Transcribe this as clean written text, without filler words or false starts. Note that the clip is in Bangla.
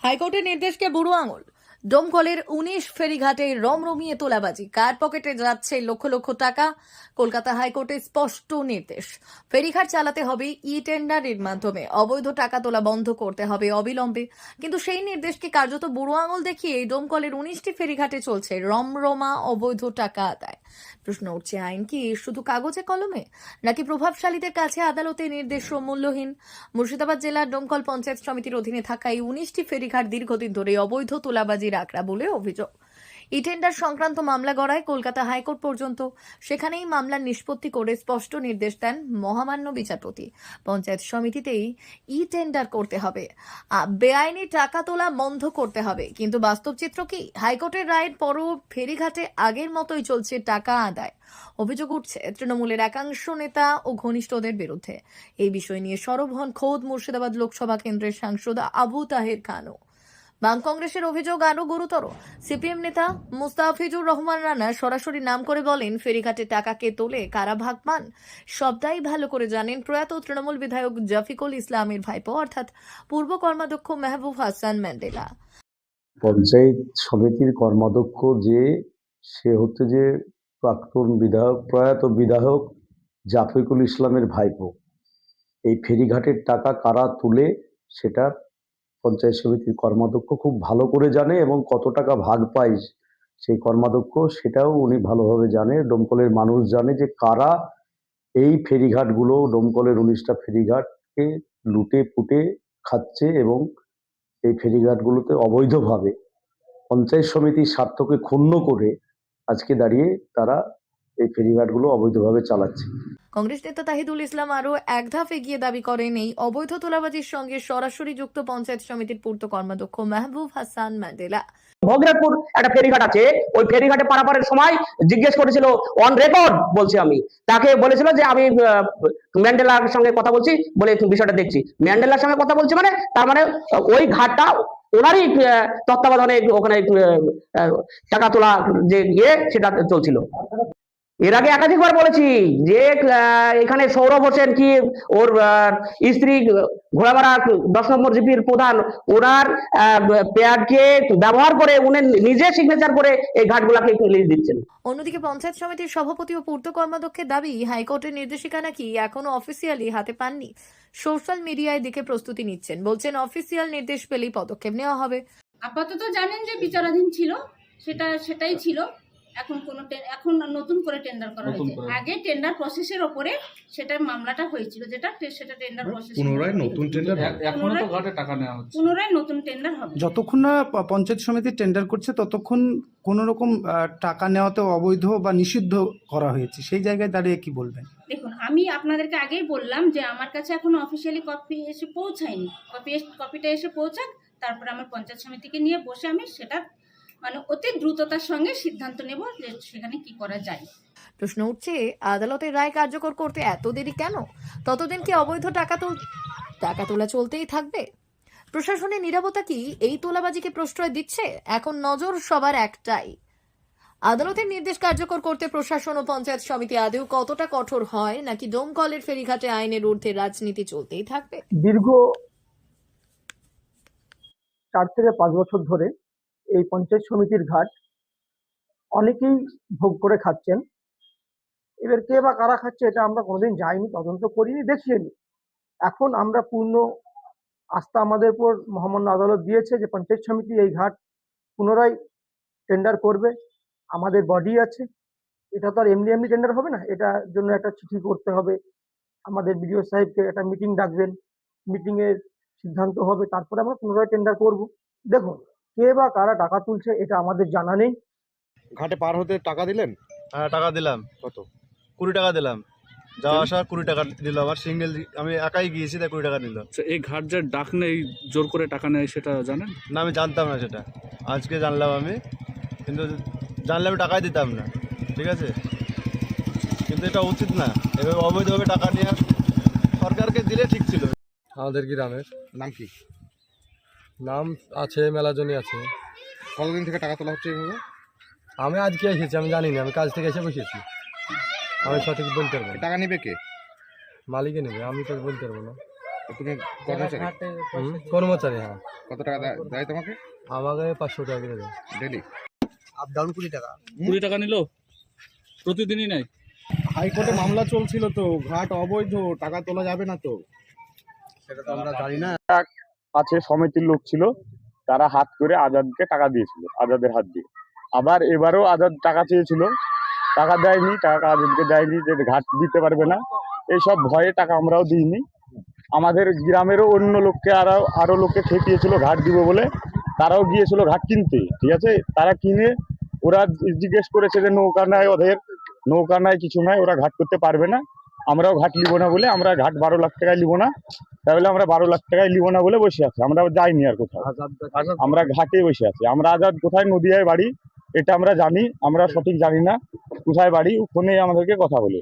হাইকোর্টের নির্দেশকে বুড়ো আঙুল। ডোমকলের ১৯ ফেরিঘাটে রমরমিয়ে তোলাবাজি, কার পকেটে যাচ্ছে লক্ষ লক্ষ টাকা। কলকাতা হাইকোর্টের স্পষ্ট নির্দেশ, ফেরিঘাট চালাতে হবে ই টেন্ডারের মাধ্যমে, অবৈধ টাকা তোলা বন্ধ করতে হবে অবিলম্বে। কিন্তু সেই নির্দেশকে কার্যত বুড়ো আঙুল দেখিয়ে ডোমকলের ১৯টি ফেরিঘাটে চলছে রমরমা অবৈধ টাকা আদায়। প্রশ্ন উঠছে, আইন কি শুধু কাগজে কলমে, নাকি প্রভাবশালীদের কাছে আদালতের নির্দেশ মূল্যহীন? মুর্শিদাবাদ জেলার ডোমকল পঞ্চায়েত সমিতির অধীনে থাকা এই ১৯টি ফেরিঘাট দীর্ঘদিন ধরে অবৈধ তোলাবাজির আখড়া বলে অভিযোগ। ই টেন্ডার সংক্রান্ত মামলা গড়ায় কলকাতা হাইকোর্ট পর্যন্ত। সেখানেই মামলার নিষ্পত্তি করে স্পষ্ট নির্দেশ দেন মহামান্য বিচারপতি, পঞ্চায়েত সমিতিতেই ই টেন্ডার করতে হবে, বেআইনি টাকা তোলা বন্ধ করতে হবে। কিন্তু বাস্তব চিত্র কি? হাইকোর্টের রায়ের পরও ফেরিঘাটে আগের মতোই চলছে টাকা আদায়। অভিযোগ উঠছে তৃণমূলের একাংশ নেতা ও ঘনিষ্ঠদের বিরুদ্ধে। এই বিষয় নিয়ে সরব হন খোদ মুর্শিদাবাদ লোকসভা কেন্দ্রের সাংসদ আবু তাহের খানও। বাম কংগ্রেসের অভিযোগ আরো গুরুতর। সিপিএম নেতা মুস্তাফিজুর রহমান রানা সরাসরি নাম করে বলেন, ফেরিঘাটে টাকা কে তোলে, কারা ভাগ পান, সবটাই ভালো করে জানেন প্রয়াত তৃণমূল বিধায়ক জাফিকুল ইসলামের ভাইপো অর্থাৎ পূর্ব কর্মাধ্যক্ষ মেহবুব হাসান ম্যান্ডেলা। পঞ্চায়েত সমিতির কর্মাধ্যক্ষ সে হচ্ছে যে প্রাক্তন বিধায়ক, প্রয়াত বিধায়ক জাফিকুল ইসলামের ভাইপো। এই ফেরিঘাটের টাকা কারা তুলে সেটা পঞ্চায়েত সমিতির কর্মাধ্যক্ষ খুব ভালো করে জানে, এবং কত টাকা ভাগ পায় সেই কর্মাধ্যক্ষ সেটাও উনি ভালোভাবে জানে। ডোমকলের মানুষ জানে যে কারা এই ফেরিঘাটগুলো, ডোমকলের ১৯টা ফেরিঘাটকে লুটে পুটে খাচ্ছে, এবং এই ফেরিঘাটগুলোতে অবৈধভাবে পঞ্চায়েত সমিতির স্বার্থকে ক্ষুণ্ণ করে আজকে দাঁড়িয়ে তারা এই ফেরিঘাটগুলো অবৈধভাবে চালাচ্ছে। কংগ্রেস নেতা তাহিদুল ইসলাম আরো এক ধাপ এগিয়ে দাবি করেন, এই অবৈধ তোলাবাজির সঙ্গে সরাসরি যুক্ত পঞ্চায়েত সমিতির পূর্ত কর্মাধ্যক্ষ মেহবুব হাসান ম্যান্ডেলা। ভগরাজপুর একটা ফেরিঘাট আছে, ওই ফেরিঘাটে পারাপারের সময় জিজ্ঞেস করেছিল, অন রেকর্ড বলছি, আমি তাকে বলেছিল যে আমি ম্যান্ডেলার সঙ্গে কথা বলছি বলে বিষয়টা দেখছি। ম্যান্ডেলার সঙ্গে কথা বলছি মানে তার মানে ওই ঘাটটা ওনারই তত্ত্বাবধানে ওখানে টাকা তোলা যে সেটা চলছিল। এর আগে একাধিকবার বলেছি যে এখানে সৌরভ হোসেন কি ওর স্ত্রী ঘোড়ামারা 10 নম্বর জিপির প্রধান, ওনার প্যাডকে ব্যবহার করে উনি নিজে সিগনেচার করে এই ঘাটগুলাকে লিজ দিচ্ছেন। অন্যদিকে পঞ্চায়েত সমিতির সভাপতি ও পূর্ত কর্মাধ্যক্ষের দাবি, হাইকোর্টের নির্দেশিকা নাকি এখনো অফিসিয়ালি হাতে পাননি, সোশ্যাল মিডিয়ায় দিকে প্রস্তুতি নিচ্ছেন। বলছেন অফিসিয়াল নির্দেশ পেলেই পদক্ষেপ নেওয়া হবে। আপাতত জানেন যে বিচারাধীন ছিল, সেটাই ছিল। এখন নতুন করে টেন্ডার করা হয়েছে। আগে টেন্ডার প্রসেসের উপরে সেটা মামলাটা হয়েছিল, সেটা টেন্ডার প্রসেস পুনরায় নতুন টেন্ডার এখনো তো ঘাটে টাকা নেওয়া হচ্ছে, পুনরায় নতুন টেন্ডার হবে। যতক্ষণ না পঞ্চায়েত সমিতি টেন্ডার করছে ততক্ষণ কোন রকম টাকা নেওয়াতে অবৈধ বা নিষিদ্ধ করা হয়েছে, সেই জায়গায় দাঁড়িয়ে কি বলবেন? দেখুন, আমি আপনাদেরকে আগেই বললাম যে আমার কাছে এখনো অফিসিয়ালি কপি এসে পৌঁছায়নি। কপিটা এসে পৌঁছাক, তারপরে আমার পঞ্চায়েত সমিতিকে নিয়ে বসে আমি সেটা মানে অতি দ্রুততার সঙ্গে সিদ্ধান্ত নেব যে সেখানে কি করা যায়। প্রশ্ন উঠছে, আদালতের রায় কার্যকর করতে এত দেরি কেন? ততদিন কি অবৈধ টাকা তোলা চলতেই থাকবে? প্রশাসনের নীরবতা কি এই তোলাবাজিকে প্রশ্রয় দিচ্ছে? এখন নজর সবার একটাই, আদালতের নির্দেশ কার্যকর করতে প্রশাসন ও পঞ্চায়েত সমিতি আদৌ কতটা কঠোর হয়, নাকি ডোমকলের ফেরিঘাটে আইনের ঊর্ধ্বে রাজনীতি চলতেই থাকবে? দীর্ঘ 4 থেকে 5 বছর ধরে এই পঞ্চায়েত সমিতির ঘাট অনেকেই ভোগ করে খাচ্ছেন। এবার কে বা কারা খাচ্ছে এটা আমরা কোনোদিন যাইনি, তদন্ত করিনি, দেখিনি। এখন আমরা পূর্ণ আস্থা আমাদের উপর মহামান্য আদালত দিয়েছে যে পঞ্চায়েত সমিতি এই ঘাট পুনরায় টেন্ডার করবে। আমাদের বডি আছে, এটা তো আর এমনি টেন্ডার হবে না, এটার জন্য একটা চিঠি করতে হবে, আমাদের বিডিও সাহেবকে একটা মিটিং ডাকবেন, মিটিংয়ের সিদ্ধান্ত হবে, তারপরে আমরা পুনরায় টেন্ডার করব। দেখুন, কে বা কারা টাকা তুলছে এটা আমাদের জানা নেই। ঘাটে পার হতে টাকা দিলেন? হ্যাঁ, টাকা দিলাম। কত? 20 টাকা দিলাম। যাওয়া আসা 20 টাকা দিল। আমার সিঙ্গেল, আমি একাই গিয়েছি, তাই 20 টাকা নিল। এই ঘাট যে ডাক নেই, জোর করে টাকা নেয়, সেটা জানেন না, আমি জানতাম না সেটা, আজকে জানলাম আমি। কিন্তু জানলে আমি টাকাই দিতাম না, ঠিক আছে? কিন্তু এটা উচিত না, এভাবে অবৈধভাবে টাকা নিয়ে সরকারকে দিলে ঠিক ছিল। আমাদের গ্রামের নাম কি? নাম আছে, মেলাজনই আছে। কতদিন থেকে টাকা তোলা হচ্ছে এইভাবে? আমি আজকে এসেছি, আমি জানি না, আমি কাজ থেকে এসে বসেছি, আমি সঠিক বলতে পারবো না। টাকা নিবে কে? মালিকে নেবে, আমি তো বলতে পারবো না। তুমি কর্মচারী? কর্মচারী, হ্যাঁ। কত টাকা দেয় তোমাকে আমাকে 500 টাকা করে দেয় ডেলি? আপ ডাউন 20 টাকা। 20 টাকা নিল প্রতিদিনই নেয়? হাইকোর্টে মামলা চলছিল তো, ঘাট অবৈধ, টাকা তোলা যাবে না তো? সেটা তো আমরা জানি না। আছে সমিতির লোক ছিল, তারা হাত করে আজাদকে টাকা দিয়েছিল, আজাদের হাত দিয়ে। আবার এবারও আজাদ টাকা চেয়েছিল, টাকা দেয়নি, টাকা আজাদকে দেয়নি, যে ঘাট দিতে পারবে না, এইসব ভয়ে টাকা আমরাও দিইনি। আমাদের গ্রামেরও অন্য লোককে আরো লোককে ঠেকিয়েছিল ঘাট দিব বলে, তারাও গিয়েছিল ঘাট কিনতে, ঠিক আছে। তারা কিনে ওরা জিজ্ঞেস করেছে যে নৌকা নাই, ওদের নৌকা নাই, কিছু নাই, ওরা ঘাট করতে পারবে না, আমরাও ঘাট নিব না বলে, আমরা ঘাট 12 লাখ টাকায় নিব না, তাহলে আমরা 12 লাখ টাকায় নিব না বলে বসে আছি। আমরা যাইনি আর কোথাও, আমরা ঘাটে বসে আছি। আমরা আজাদ কোথায়, নদিয়ায় বাড়ি, এটা আমরা জানি, আমরা সঠিক জানি না কোথায় বাড়ি, ফোনে আমাদেরকে কথা বলে।